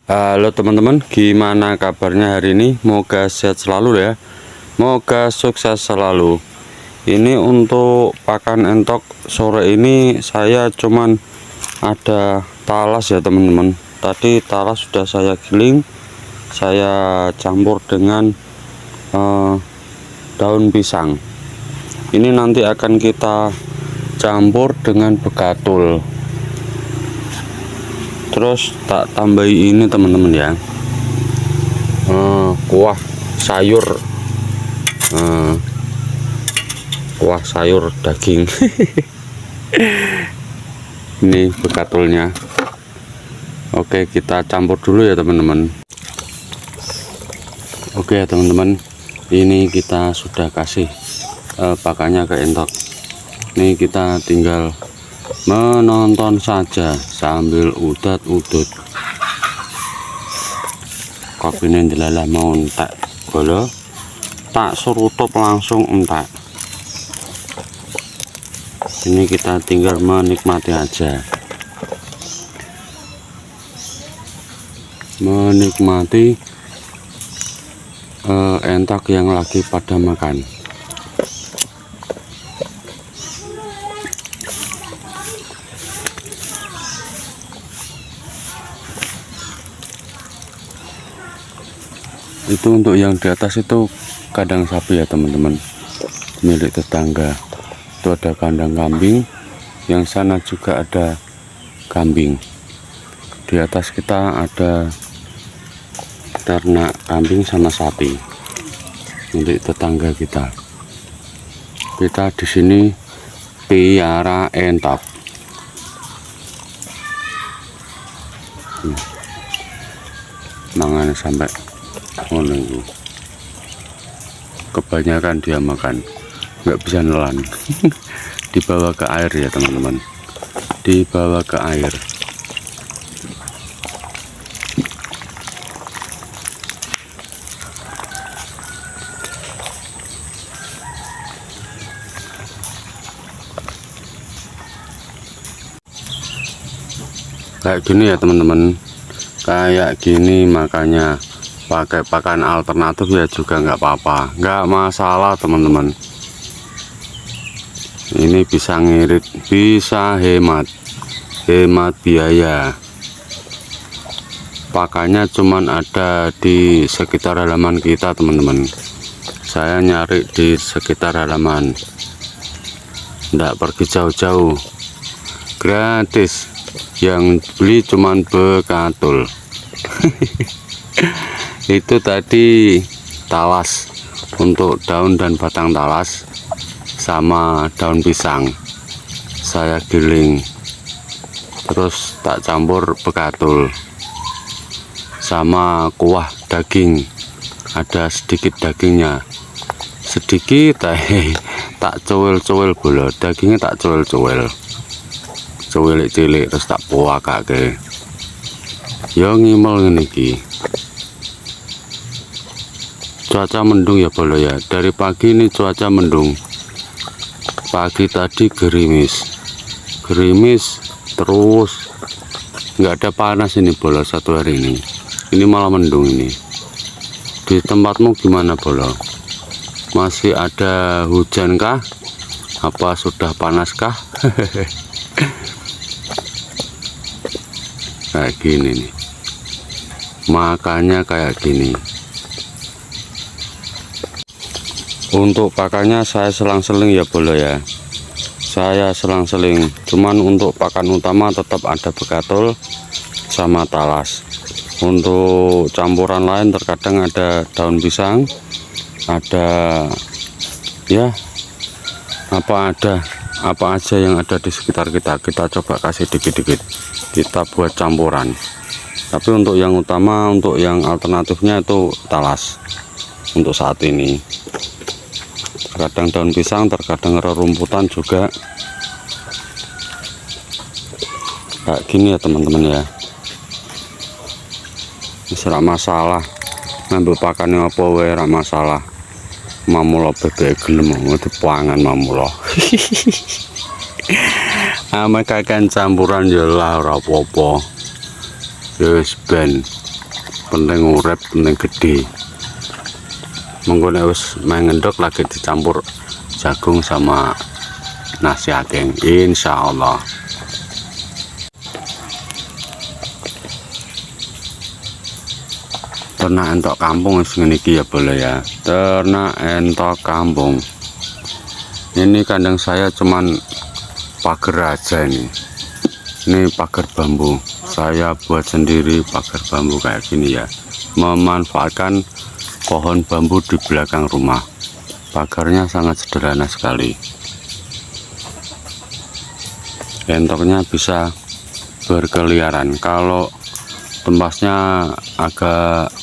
Halo teman-teman, gimana kabarnya hari ini? Moga sehat selalu ya, moga sukses selalu. Ini untuk pakan entok sore ini saya cuman ada talas ya teman-teman. Tadi talas sudah saya giling, saya campur dengan daun pisang. Ini nanti akan kita campur dengan bekatul. Terus tak tambahi ini teman-teman ya, kuah sayur, kuah sayur daging. Ini bekatulnya. Oke, kita campur dulu ya teman-teman. Oke ya teman-teman, ini kita sudah kasih pakannya ke entok. Ini kita tinggal menonton saja sambil udat-udut. Kopine delalah mau entek bolo, tak serutup langsung entek. Ini kita tinggal menikmati aja, menikmati entok yang lagi pada makan. Itu untuk yang di atas itu kandang sapi ya teman-teman, milik tetangga. Itu ada kandang kambing, yang sana juga ada kambing. Di atas kita ada ternak kambing sama sapi milik tetangga kita. Kita di sini piara entok. Mangan sampai menunggu, kebanyakan dia makan, nggak bisa nelan. Dibawa ke air ya teman-teman, dibawa ke air. Kayak gini ya teman-teman, kayak gini makanya pakai pakan alternatif ya juga nggak apa-apa, nggak masalah teman-teman. Ini bisa ngirit, bisa hemat biaya. Pakannya cuman ada di sekitar halaman kita teman-teman. Saya nyari di sekitar halaman, nggak pergi jauh-jauh, gratis. Yang beli cuman bekatul. Itu tadi talas, untuk daun dan batang talas sama daun pisang saya giling, terus tak campur bekatul sama kuah daging. Ada sedikit dagingnya, sedikit tak cuwil-cuwil bola, dagingnya tak cuwil-cuwil, cilik terus tak puakake. Ya ngimel ngene iki. Cuaca mendung ya bolo ya, dari pagi ini cuaca mendung. Pagi tadi gerimis terus, nggak ada panas ini bolo satu hari ini malah mendung. Ini di tempatmu gimana bolo? Masih ada hujan kah? Apa sudah panas kah? Kayak gini nih, makanya kayak gini. Untuk pakannya saya selang-seling ya bolo ya, saya selang-seling. Cuman untuk pakan utama tetap ada bekatul sama talas. Untuk campuran lain terkadang ada daun pisang, ada ya apa aja yang ada di sekitar kita coba kasih dikit-dikit, kita buat campuran. Tapi untuk yang utama, untuk yang alternatifnya itu talas untuk saat ini. Terkadang daun pisang, terkadang rerumputan juga. Kayak gini ya teman-teman ya. Ora masalah, ngambil pakannya apa wae ora masalah. Mamulo bebek gelem dipangan mamulo. Ame kakan campuran ya lah ora apa-apa. Ya wis ben penting urip, penting gede. Menggunakan wis mengendok lagi dicampur jagung sama nasi aking, insya Allah. Ternak entok kampung ngene iki ya boleh ya. Ternak entok kampung. Ini kandang saya cuman pagar aja ini. Ini pagar bambu. Saya buat sendiri pagar bambu kayak gini ya. Memanfaatkan pohon bambu di belakang rumah. Pagarnya sangat sederhana sekali. Entoknya bisa berkeliaran. Kalau tempatnya agak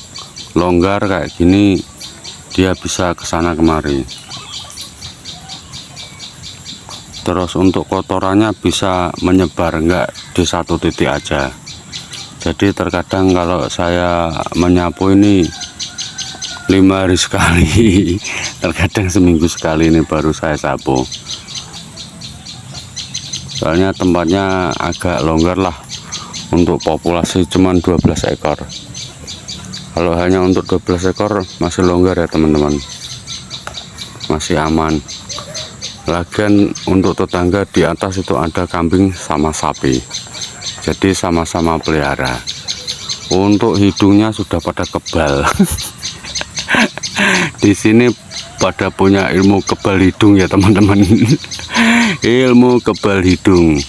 longgar kayak gini, dia bisa kesana kemari. Terus untuk kotorannya bisa menyebar, enggak di satu titik aja. Jadi terkadang kalau saya menyapu ini 5 hari sekali, terkadang seminggu sekali ini baru saya sapu. Soalnya tempatnya agak longgar lah, untuk populasi cuman 12 ekor. Kalau hanya untuk 12 ekor masih longgar ya teman-teman, masih aman. Lagian untuk tetangga di atas itu ada kambing sama sapi, jadi sama-sama pelihara. Untuk hidungnya sudah pada kebal. Di sini pada punya ilmu kebal hidung ya teman-teman. Ilmu kebal hidung.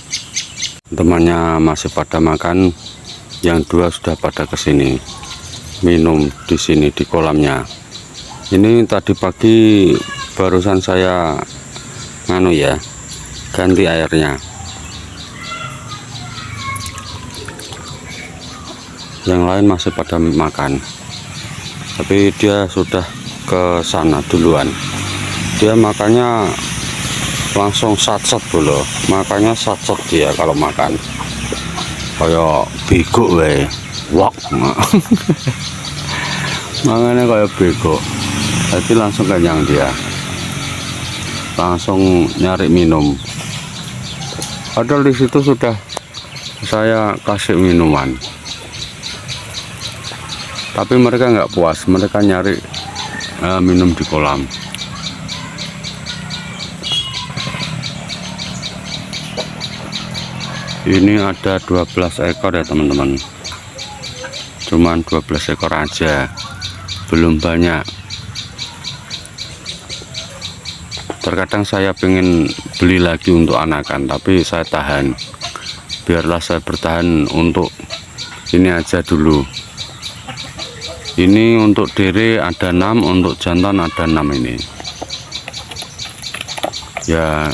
Temannya masih pada makan, yang 2 sudah pada kesini minum di sini di kolamnya. Ini tadi pagi barusan saya ganti airnya. Yang lain masih pada makan, tapi dia sudah ke sana duluan. Dia makannya langsung sat-sat dulu, makanya sat-sat dia kalau makan kayak bego we wak. Makanya kayak bego, jadi langsung kenyang dia, langsung nyari minum. Padahal di situ sudah saya kasih minuman, tapi mereka nggak puas, mereka nyari minum di kolam. Ini ada 12 ekor ya teman-teman, cuman 12 ekor aja, belum banyak. Terkadang saya pengen beli lagi untuk anakan, tapi saya tahan, biarlah saya bertahan untuk ini aja dulu. Ini untuk dere ada 6, untuk jantan ada 6 ini ya.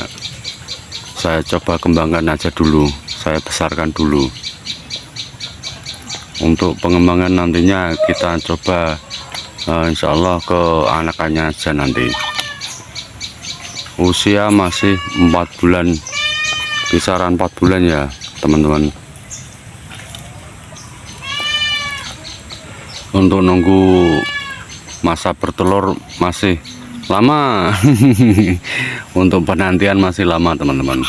Saya coba kembangkan aja dulu, saya besarkan dulu. Untuk pengembangan nantinya kita coba insya Allah ke anakannya aja nanti. Usia masih 4 bulan, kisaran 4 bulan ya teman-teman. Untuk nunggu masa bertelur masih lama. Untuk penantian masih lama teman-teman.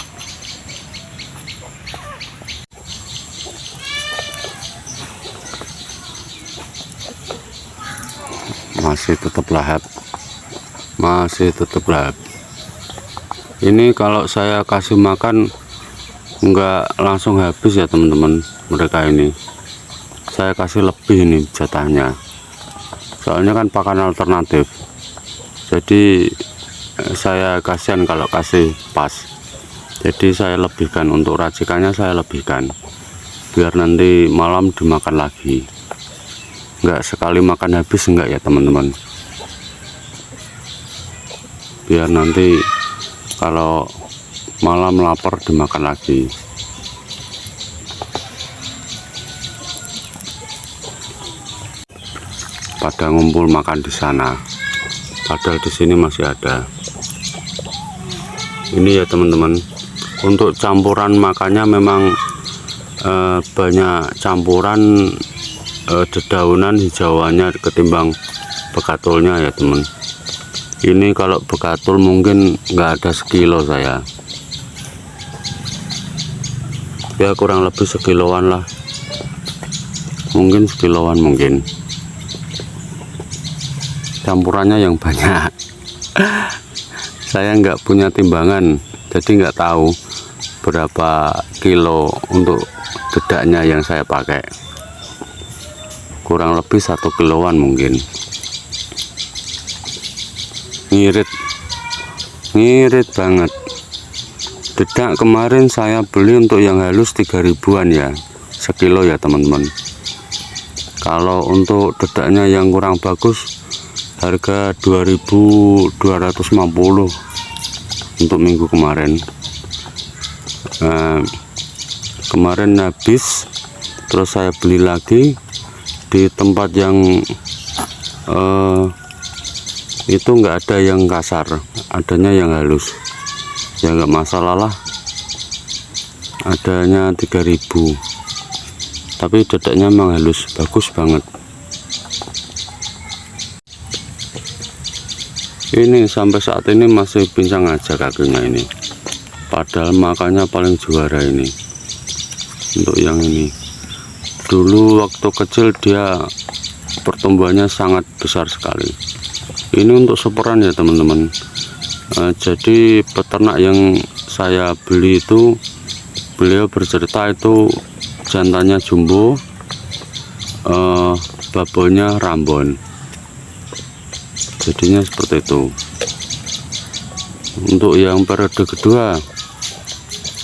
Masih tetap lahap, masih tetap lahap. Ini kalau saya kasih makan enggak langsung habis ya teman-teman. Mereka ini saya kasih lebih ini jatahnya, soalnya kan pakan alternatif. Jadi saya kasihan kalau kasih pas, jadi saya lebihkan. Untuk racikannya saya lebihkan, biar nanti malam dimakan lagi. Enggak sekali makan habis, enggak ya teman-teman, biar nanti kalau malam lapar dimakan lagi. Pada ngumpul makan di sana, padahal di sini masih ada. Ini ya teman-teman, untuk campuran makannya memang banyak campuran dedaunan hijauannya ketimbang bekatulnya ya teman. Ini kalau bekatul mungkin nggak ada sekilo saya, ya kurang lebih sekiloan lah, mungkin sekiloan mungkin. campurannya yang banyak. Saya nggak punya timbangan, jadi nggak tahu berapa kilo untuk dedaknya yang saya pakai. Kurang lebih 1 kiloan mungkin. Ngirit banget. Dedak kemarin saya beli untuk yang halus 3.000-an ya, sekilo ya teman-teman. Kalau untuk dedaknya yang kurang bagus harga 2.250 untuk minggu kemarin. Kemarin habis, terus saya beli lagi di tempat yang itu nggak ada yang kasar, adanya yang halus ya, nggak masalah lah, adanya 3.000, tapi dedaknya memang halus, bagus banget. Ini sampai saat ini masih pincang aja kakinya ini, padahal makannya paling juara ini. Untuk yang ini dulu waktu kecil dia pertumbuhannya sangat besar sekali. Ini untuk superan ya teman-teman. Jadi peternak yang saya beli itu, beliau bercerita itu jantannya jumbo, babonya rambon, jadinya seperti itu. Untuk yang periode kedua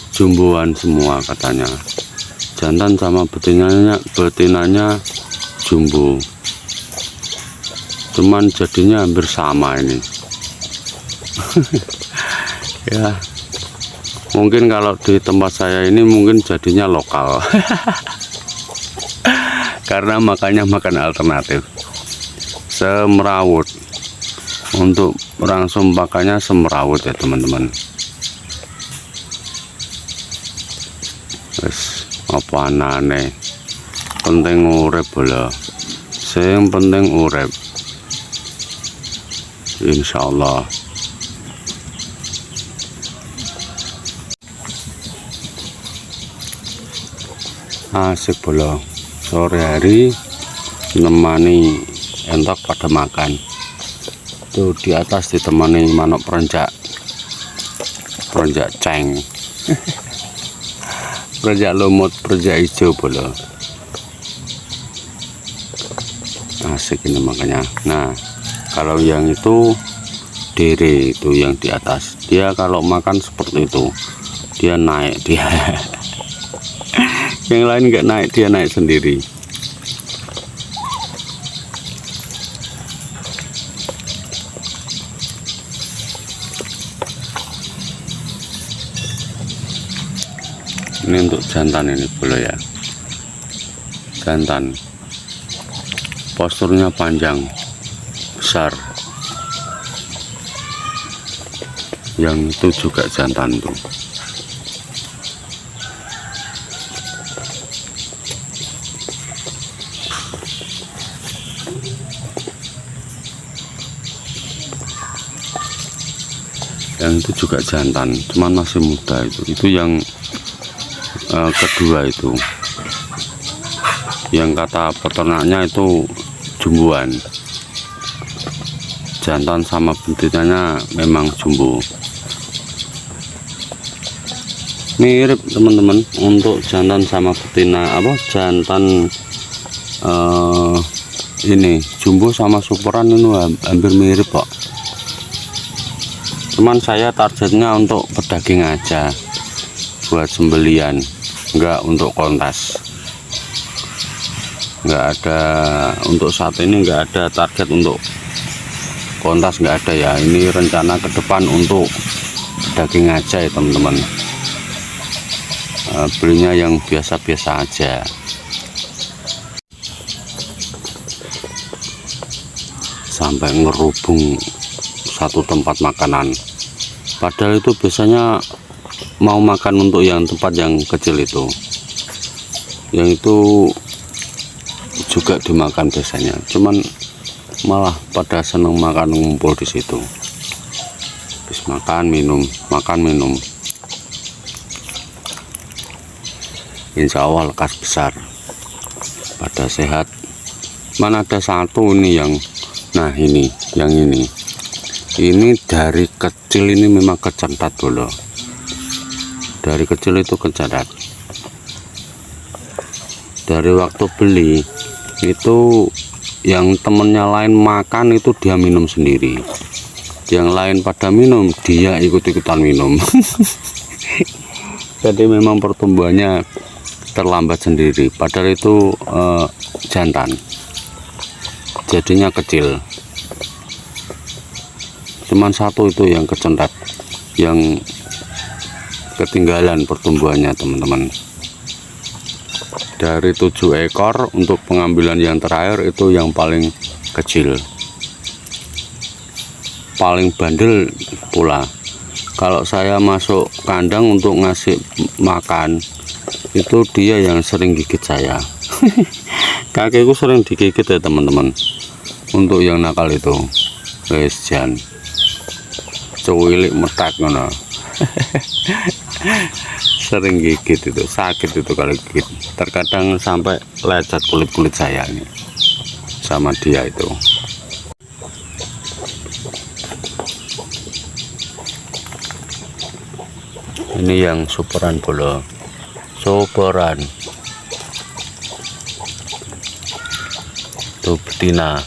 jumboan semua katanya, jantan sama betinanya jumbo, cuman jadinya hampir sama ini. Ya mungkin kalau di tempat saya ini mungkin jadinya lokal. Karena makannya makan alternatif, semrawut. Untuk langsung pakannya semrawut ya teman-teman. Wes apa anane, penting urip bola, sing penting urip, insyaallah. Asik bola, sore hari menemani entok pada makan. Tuh di atas ditemani manuk perenjak ceng. Perenjak lumut, perenjak hijau bola. Asik ini makanya. Nah kalau yang itu dere, itu yang di atas, dia kalau makan seperti itu, dia naik dia. Yang lain nggak naik, dia naik sendiri. Ini untuk jantan ini boleh ya, jantan posturnya panjang besar. Yang itu juga jantan tuh. Yang itu juga jantan, cuman masih muda. Itu yang kedua itu, yang kata peternaknya itu jumbuan, jantan sama betinanya memang jumbo. Mirip teman-teman, untuk jantan sama betina jantan ini jumbo sama superan ini hampir mirip kok. Cuman saya targetnya untuk pedaging aja, buat sembelian, enggak untuk kontes. Enggak ada untuk saat ini, enggak ada target untuk kontes, enggak ada ya. Ini rencana ke depan untuk daging aja ya teman-teman. Belinya yang biasa-biasa aja. Sampai ngerubung satu tempat makanan, padahal itu biasanya mau makan untuk yang tempat yang kecil itu, yang itu juga dimakan biasanya, cuman malah pada seneng makan ngumpul di situ. Habis makan minum, makan minum, insya Allah lekas besar, pada sehat. Mana ada satu ini yang Nah ini yang ini dari kecil ini memang kecentat bolo, dari kecil itu kecentat. Dari waktu beli itu yang temennya lain makan itu dia minum sendiri, yang lain pada minum dia ikut-ikutan minum. Jadi memang pertumbuhannya terlambat sendiri, padahal itu jantan, jadinya kecil. Cuman satu itu yang kecentat, yang ketinggalan pertumbuhannya teman-teman. Dari 7 ekor untuk pengambilan yang terakhir itu yang paling kecil, paling bandel pula. Kalau saya masuk kandang untuk ngasih makan itu dia yang sering gigit saya. Kakiku sering digigit ya teman-teman. Untuk yang nakal itu wes jan cuwilik metak ngono. Sering gigit itu, sakit itu kalau gigit, terkadang sampai lecet kulit saya ini sama dia itu. Ini yang superan bolo, superan tuh, betina,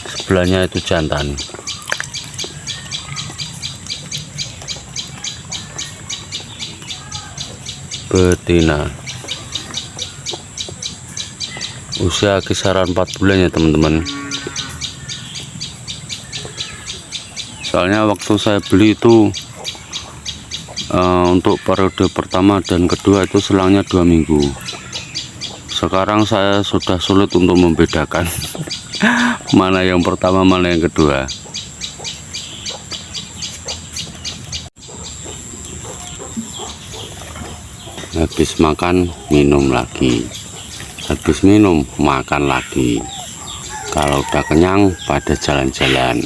sebelahnya itu jantan. Betina usia kisaran 4 bulan ya teman-teman. Soalnya waktu saya beli itu untuk periode pertama dan kedua itu selangnya 2 minggu. Sekarang saya sudah sulit untuk membedakan mana yang pertama mana yang kedua. Habis makan minum lagi, habis minum makan lagi. Kalau udah kenyang pada jalan-jalan,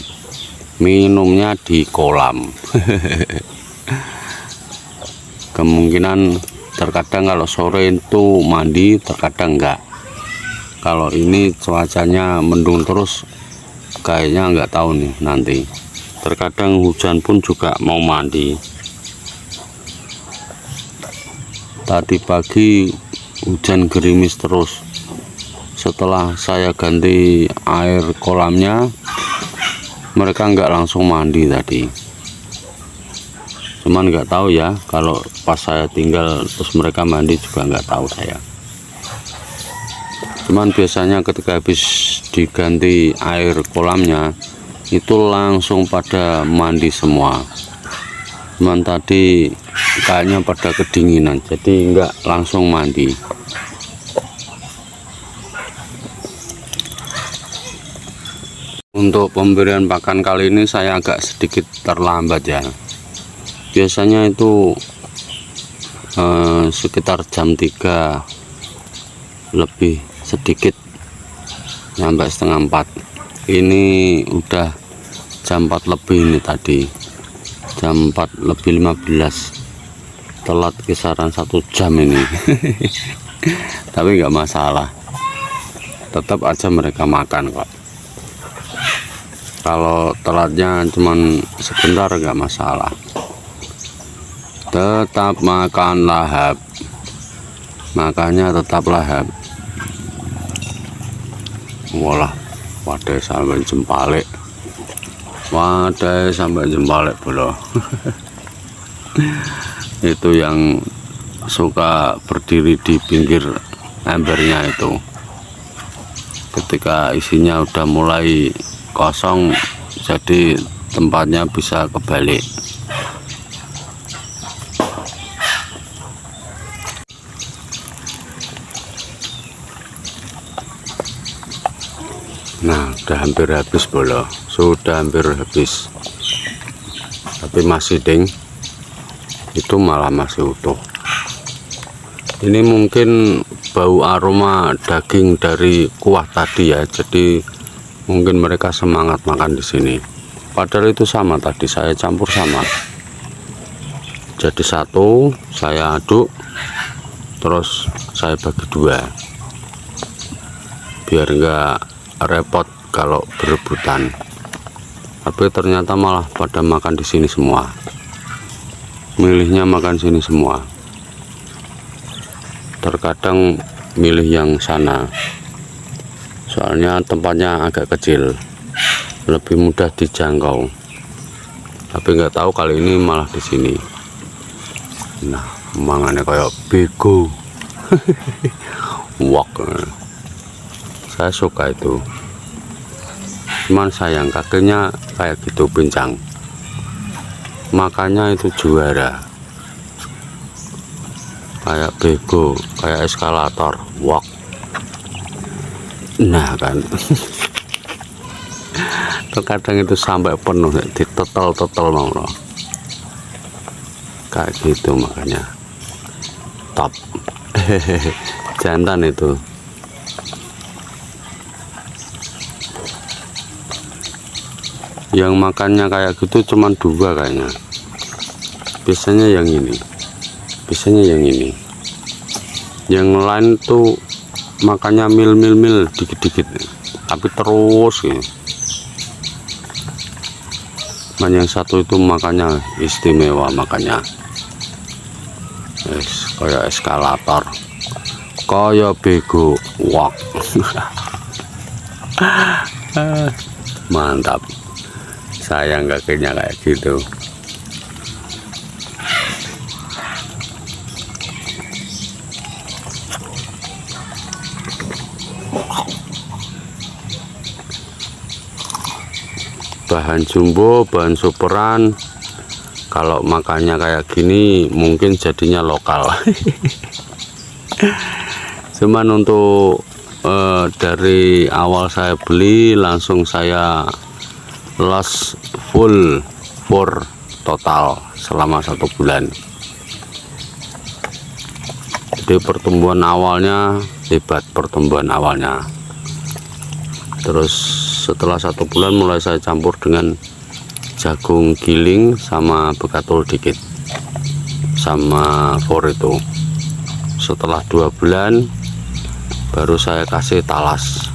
minumnya di kolam. Kemungkinan terkadang kalau sore itu mandi, terkadang enggak. Kalau ini cuacanya mendung terus, kayaknya enggak tahu nih nanti. Terkadang hujan pun juga mau mandi. Tadi pagi hujan gerimis terus. Setelah saya ganti air kolamnya, mereka nggak langsung mandi tadi. Cuman nggak tahu ya, kalau pas saya tinggal terus mereka mandi juga nggak tahu saya. Cuman biasanya ketika habis diganti air kolamnya itu langsung pada mandi semua. Cuman tadi kayaknya pada kedinginan, jadi nggak langsung mandi. Untuk pemberian pakan kali ini saya agak sedikit terlambat ya. Biasanya itu sekitar jam 3 lebih sedikit, sampai setengah 4. Ini udah jam 4 lebih ini tadi, jam 4 lebih 15, telat kisaran 1 jam ini. Tapi nggak masalah, tetap aja mereka makan kok. Kalau telatnya cuman sebentar nggak masalah, tetap makan lahap, makannya tetap lahap. Walah, wadah sampai jempalik, wadah sampai jempalik bolo. Itu yang suka berdiri di pinggir embernya itu, ketika isinya udah mulai kosong, jadi tempatnya bisa kebalik. Nah, udah hampir habis bolo, sudah hampir habis, tapi masih ding, itu malah masih utuh. Ini mungkin bau aroma daging dari kuah tadi ya, jadi mungkin mereka semangat makan di sini. Padahal itu sama, tadi saya campur sama, jadi satu saya aduk terus saya bagi 2 biar enggak repot kalau berebutan. Tapi ternyata malah pada makan di sini semua, milihnya makan sini semua. Terkadang milih yang sana, soalnya tempatnya agak kecil, lebih mudah dijangkau. Tapi nggak tahu kali ini malah di sini. Nah, mangannya kayak bego. Wak, saya suka itu. Cuman sayang kakinya kayak gitu pincang. Makanya itu juara. Kayak bego, kayak eskalator. Wak. Nah kan. Terkadang itu sampai penuh, ditotal-total mau loh. Kayak gitu makanya. Top. Jantan itu. Yang makannya kayak gitu cuman 2 kayaknya. Biasanya yang ini, yang lain tuh makannya mil dikit-dikit, tapi terus gitu. Yang satu itu makannya istimewa, makannya kayak eskalator, kayak bego. Wak. Mantap. Sayang kakinya kayak gitu. Bahan jumbo, bahan superan. Kalau makannya kayak gini mungkin jadinya lokal. Cuman untuk dari awal saya beli langsung saya los full for total selama 1 bulan. Jadi pertumbuhan awalnya hebat, pertumbuhan awalnya. Terus setelah 1 bulan mulai saya campur dengan jagung giling sama bekatul dikit sama for itu. Setelah 2 bulan baru saya kasih talas,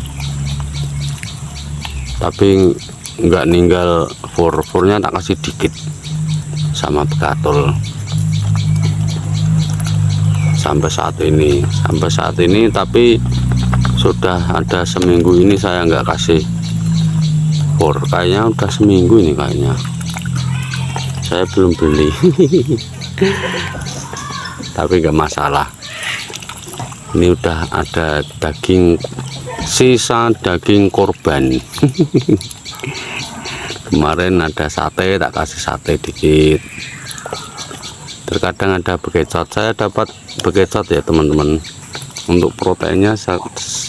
tapi nggak ninggal for-fornya, tak kasih dikit sama bekatul. Sampai saat ini tapi sudah ada seminggu ini saya nggak kasih for. Kayaknya udah seminggu ini, kayaknya saya belum beli. Tapi nggak masalah, ini udah ada daging, sisa daging korban. Kemarin ada sate, tak kasih sate dikit. Terkadang ada bekecot, saya dapat bekecot ya teman-teman. Untuk proteinnya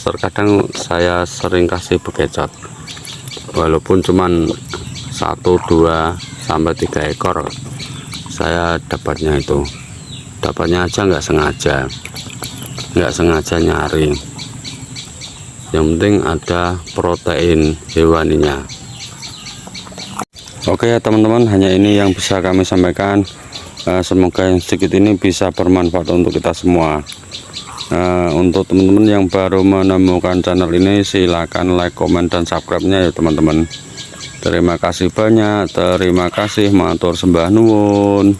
terkadang saya sering kasih bekecot, walaupun cuman 1, 2 sampai 3 ekor saya dapatnya itu. Dapatnya aja nggak sengaja nyari. Yang penting ada protein hewaninya. Oke ya teman-teman, hanya ini yang bisa kami sampaikan. Semoga yang sedikit ini bisa bermanfaat untuk kita semua. Untuk teman-teman yang baru menemukan channel ini, silakan like, komen, dan subscribe-nya ya teman-teman. Terima kasih banyak, terima kasih, matur sembah nuwun.